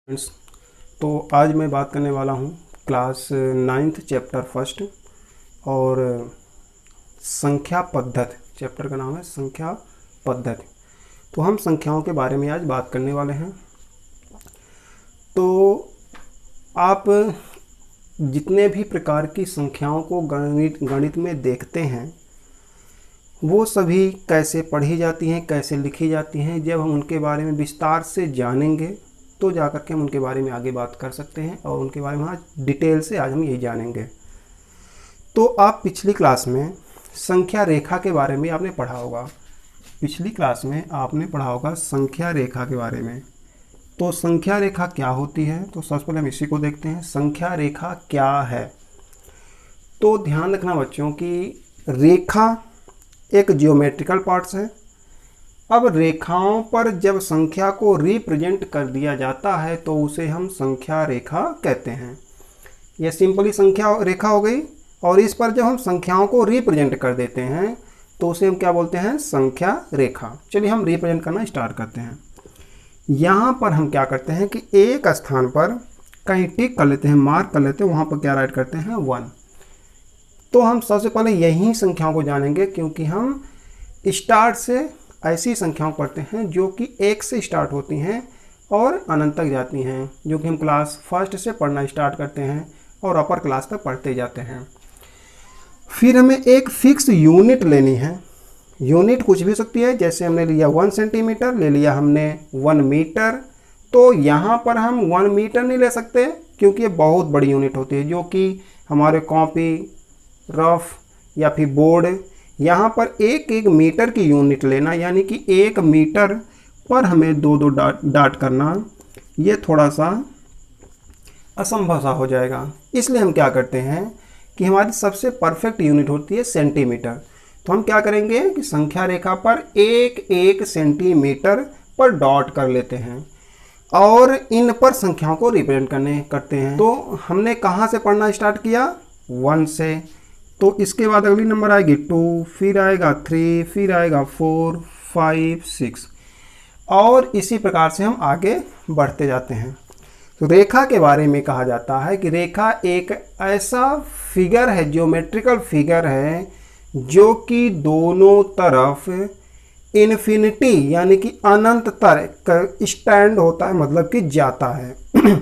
Friends, तो आज मैं बात करने वाला हूँ क्लास 9th चैप्टर फर्स्ट और संख्या पद्धति। चैप्टर का नाम है संख्या पद्धति। तो हम संख्याओं के बारे में आज बात करने वाले हैं। तो आप जितने भी प्रकार की संख्याओं को गणित में देखते हैं वो सभी कैसे पढ़ी जाती हैं, कैसे लिखी जाती हैं, जब हम उनके बारे में विस्तार से जानेंगे तो जाकर के हम उनके बारे में आगे बात कर सकते हैं और उनके बारे में आज डिटेल से आज हम यही जानेंगे। तो आप पिछली क्लास में संख्या रेखा के बारे में आपने पढ़ा होगा। पिछली क्लास में आपने पढ़ा होगा संख्या रेखा के बारे में। तो संख्या रेखा क्या होती है, तो सबसे पहले हम इसी को देखते हैं। संख्या रेखा क्या है? तो ध्यान रखना बच्चों की रेखा एक जियोमेट्रिकल पार्ट्स है। अब रेखाओं पर जब संख्या को रिप्रेजेंट कर दिया जाता है तो उसे हम संख्या रेखा कहते हैं। यह सिंपली संख्या रेखा हो गई और इस पर जब हम संख्याओं को रिप्रेजेंट कर देते हैं तो उसे हम क्या बोलते हैं? संख्या रेखा। चलिए हम रिप्रेजेंट करना स्टार्ट करते हैं। यहाँ पर हम क्या करते हैं कि एक स्थान पर कहीं टिक कर लेते हैं, मार्क कर लेते हैं, वहाँ पर क्या राइट करते हैं? 1। तो हम सबसे पहले यही संख्याओं को जानेंगे क्योंकि हम स्टार्ट से ऐसी संख्याओं पढ़ते हैं जो कि 1 से स्टार्ट होती हैं और अनंत तक जाती हैं, जो कि हम क्लास फर्स्ट से पढ़ना स्टार्ट करते हैं और अपर क्लास तक पढ़ते जाते हैं। फिर हमें एक फिक्स यूनिट लेनी है। यूनिट कुछ भी हो सकती है, जैसे हमने लिया 1 सेंटीमीटर, ले लिया हमने 1 मीटर। तो यहाँ पर हम 1 मीटर नहीं ले सकते क्योंकि ये बहुत बड़ी यूनिट होती है, जो कि हमारे कॉपी, रफ या फिर बोर्ड, यहाँ पर एक एक मीटर की यूनिट लेना, यानी कि 1 मीटर पर हमें दो डाट करना, ये थोड़ा सा असंभव सा हो जाएगा। इसलिए हम क्या करते हैं कि हमारी सबसे परफेक्ट यूनिट होती है सेंटीमीटर। तो हम क्या करेंगे कि संख्या रेखा पर 1 सेंटीमीटर पर डॉट कर लेते हैं और इन पर संख्याओं को रिप्रेजेंट करते हैं। तो हमने कहाँ से पढ़ना स्टार्ट किया? 1 से। तो इसके बाद अगली नंबर आएगी 2, फिर आएगा 3, फिर आएगा 4, 5, 6 और इसी प्रकार से हम आगे बढ़ते जाते हैं। तो रेखा के बारे में कहा जाता है कि रेखा एक ऐसा फिगर है, ज्योमेट्रिकल फिगर है, जो कि दोनों तरफ इन्फिनिटी यानी कि अनंत तक स्टैंड होता है, मतलब कि जाता है।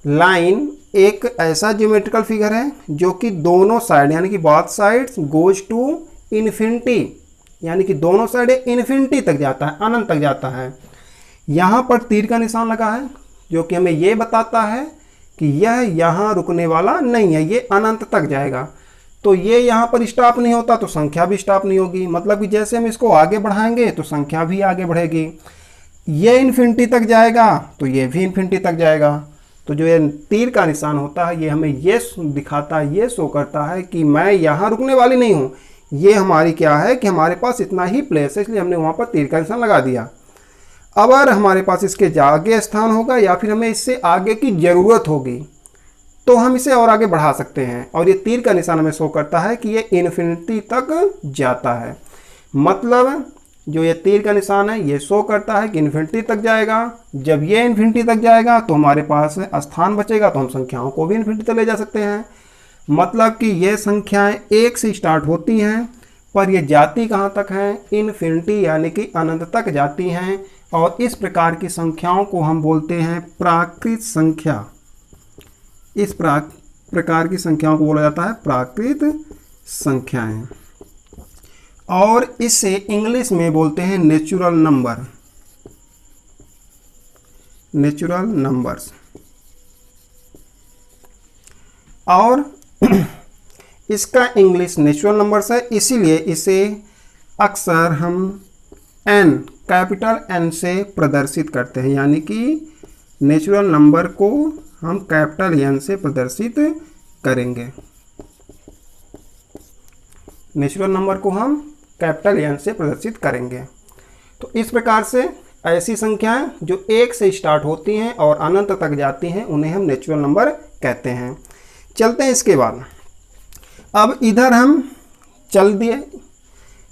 लाइन एक ऐसा ज्योमेट्रिकल फिगर है जो कि दोनों साइड यानी कि both sides goes to infinity, यानी कि दोनों साइड इन्फिनिटी तक जाता है, अनंत तक जाता है। यहाँ पर तीर का निशान लगा है जो कि हमें ये बताता है कि यह यहाँ रुकने वाला नहीं है, ये अनंत तक जाएगा। तो ये यहाँ पर स्टॉप नहीं होता तो संख्या भी स्टॉप नहीं होगी, मतलब कि जैसे हम इसको आगे बढ़ाएंगे तो संख्या भी आगे बढ़ेगी। ये इन्फिनिटी तक जाएगा तो ये भी इन्फिनिटी तक जाएगा। तो जो ये तीर का निशान होता है ये हमें ये दिखाता है, ये शो करता है कि मैं यहाँ रुकने वाली नहीं हूँ। ये हमारी क्या है कि हमारे पास इतना ही प्लेस है, इसलिए हमने वहाँ पर तीर का निशान लगा दिया। अब अगर हमारे पास इसके आगे स्थान होगा या फिर हमें इससे आगे की ज़रूरत होगी तो हम इसे और आगे बढ़ा सकते हैं और ये तीर का निशान हमें शो करता है कि ये इन्फिनिटी तक जाता है। मतलब जो ये तीर का निशान है ये शो करता है कि इन्फिनिटी तक जाएगा। जब ये इन्फिनिटी तक जाएगा तो हमारे पास स्थान बचेगा, तो हम संख्याओं को भी इन्फिनिटी तक ले जा सकते हैं। मतलब कि ये संख्याएं 1 से स्टार्ट होती हैं पर ये जाती कहाँ तक हैं? इन्फिनिटी यानी कि अनंत तक जाती हैं। और इस प्रकार की संख्याओं को हम बोलते हैं प्राकृत संख्या। इस प्रकार की संख्याओं को बोला जाता है प्राकृत संख्याएं और इसे इंग्लिश में बोलते हैं नेचुरल नंबर, नेचुरल नंबर्स। और इसका इंग्लिश नेचुरल नंबर्स है, इसीलिए इसे अक्सर हम n, कैपिटल N से प्रदर्शित करते हैं, यानी कि नेचुरल नंबर को हम कैपिटल N से प्रदर्शित करेंगे। नेचुरल नंबर को हम कैपिटल N से प्रदर्शित करेंगे। तो इस प्रकार से ऐसी संख्याएं जो 1 से स्टार्ट होती हैं और अनंत तक जाती हैं उन्हें हम नेचुरल नंबर कहते हैं। चलते हैं इसके बाद। अब इधर हम चल दिए,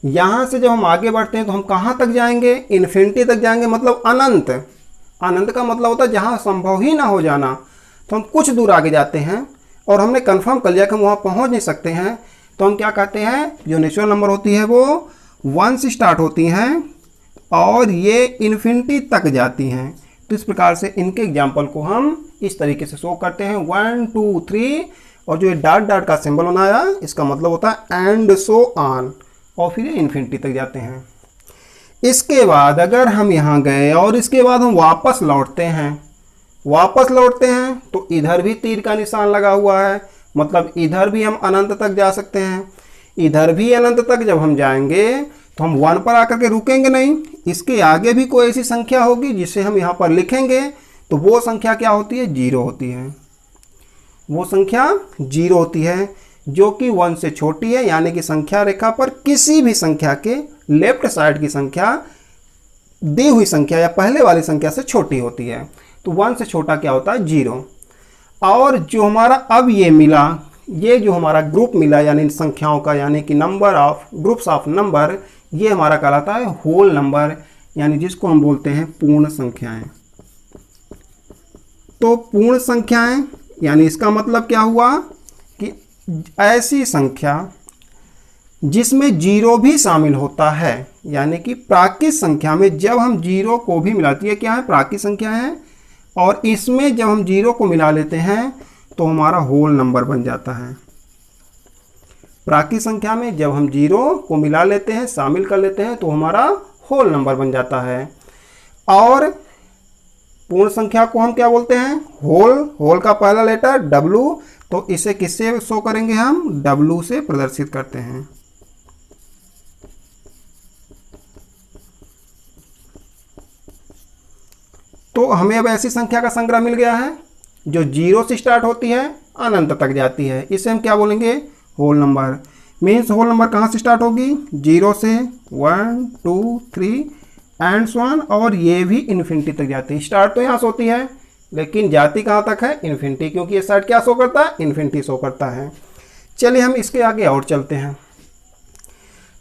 यहाँ से जब हम आगे बढ़ते हैं तो हम कहाँ तक जाएंगे? इन्फिनिटी तक जाएंगे, मतलब अनंत। अनंत का मतलब होता है जहाँ संभव ही ना हो जाना, तो हम कुछ दूर आगे जाते हैं और हमने कंफर्म कर लिया कि हम वहाँ पहुँच नहीं सकते हैं, तो हम क्या कहते हैं, जो नेचुरल नंबर होती है वो 1 से स्टार्ट होती हैं और ये इन्फिनिटी तक जाती हैं। तो इस प्रकार से इनके एग्जाम्पल को हम इस तरीके से शो करते हैं 1 2 3, और जो ये डॉट डॉट का सिंबल बनाया इसका मतलब होता है एंड सो ऑन, और फिर ये इन्फिनिटी तक जाते हैं। इसके बाद अगर हम यहाँ गए और इसके बाद हम वापस लौटते हैं तो इधर भी तीर का निशान लगा हुआ है, मतलब इधर भी हम अनंत तक जा सकते हैं। इधर भी अनंत तक जब हम जाएंगे तो हम 1 पर आकर के रुकेंगे नहीं, इसके आगे भी कोई ऐसी संख्या होगी जिसे हम यहाँ पर लिखेंगे, तो वो संख्या क्या होती है, 0 होती है। वो संख्या 0 होती है जो कि 1 से छोटी है, यानी कि संख्या रेखा पर किसी भी संख्या के लेफ्ट साइड की संख्या दी हुई संख्या या पहले वाली संख्या से छोटी होती है। तो 1 से छोटा क्या होता है, 0। और जो हमारा अब ये मिला, ये जो हमारा ग्रुप मिला यानी संख्याओं का, यानी कि number of groups of number, ये हमारा कहलाता है होल नंबर, यानी जिसको हम बोलते हैं पूर्ण संख्याएं। तो पूर्ण संख्याएं यानी इसका मतलब क्या हुआ कि ऐसी संख्या जिसमें 0 भी शामिल होता है, यानी कि प्राकृत संख्या में जब हम 0 को भी मिलाती है, क्या है, प्राकृत संख्या है, और इसमें जब हम 0 को मिला लेते हैं तो हमारा होल नंबर बन जाता है। प्राकृत संख्या में जब हम 0 को मिला लेते हैं, शामिल कर लेते हैं, तो हमारा होल नंबर बन जाता है। और पूर्ण संख्या को हम क्या बोलते हैं, होल का पहला लेटर W, तो इसे किससे शो करेंगे, हम W से प्रदर्शित करते हैं। तो हमें अब ऐसी संख्या का संग्रह मिल गया है जो 0 से स्टार्ट होती है, अनंत तक जाती है, इसे हम क्या बोलेंगे, whole number. Means whole number कहाँ से स्टार्ट होगी, 0 से 1 2 3 एंड सो ऑन, और ये भी इन्फिनिटी तक जाती है। स्टार्ट तो यहाँ से होती है लेकिन जाती कहाँ तक है, इन्फिनिटी, क्योंकि ये साइड क्या शो करता है, इन्फिनिटी शो करता है। चलिए हम इसके आगे और चलते हैं।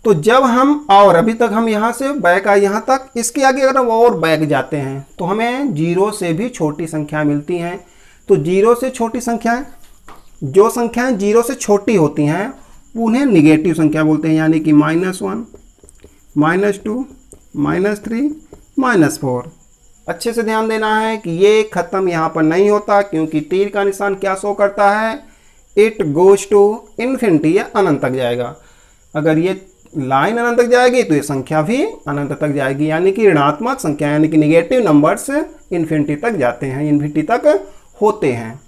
तो जब हम, और अभी तक हम यहाँ से बैक आए यहाँ तक, इसके आगे अगर हम और बैक जाते हैं तो हमें 0 से भी छोटी संख्या मिलती हैं। तो 0 से छोटी संख्याएं, जो संख्याएं 0 से छोटी होती हैं उन्हें निगेटिव संख्या बोलते हैं, यानी कि -1 -2 -3 -4। अच्छे से ध्यान देना है कि ये ख़त्म यहाँ पर नहीं होता, क्योंकि तीर का निशान क्या शो करता है, इट गोज टू इन्फिनिटी, या अनंत तक जाएगा। अगर ये लाइन अनंत तक जाएगी तो ये संख्या भी अनंत तक जाएगी, यानी कि ऋणात्मक संख्या यानी कि निगेटिव नंबर्स इन्फिनिटी तक जाते हैं, इन्फिनिटी तक होते हैं।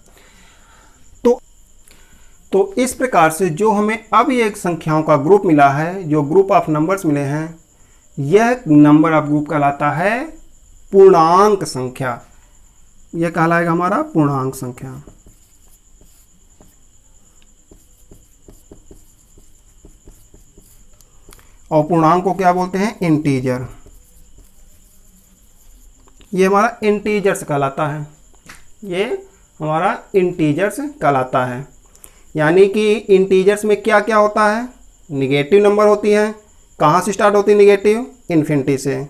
तो इस प्रकार से जो हमें अब ये एक संख्याओं का ग्रुप मिला है, जो ग्रुप ऑफ नंबर्स मिले हैं, यह नंबर ऑफ ग्रुप कहलाता है पूर्णांक संख्या। यह कहलाएगा हमारा पूर्णांक संख्या। और पूर्णांक को क्या बोलते हैं, इंटीजर। ये हमारा इंटीजर्स कहलाता है, ये हमारा इंटीजर्स कहलाता है। यानी कि इंटीजर्स में क्या क्या होता है, निगेटिव नंबर होती है। कहाँ से स्टार्ट होती है निगेटिव, इन्फिनिटी से।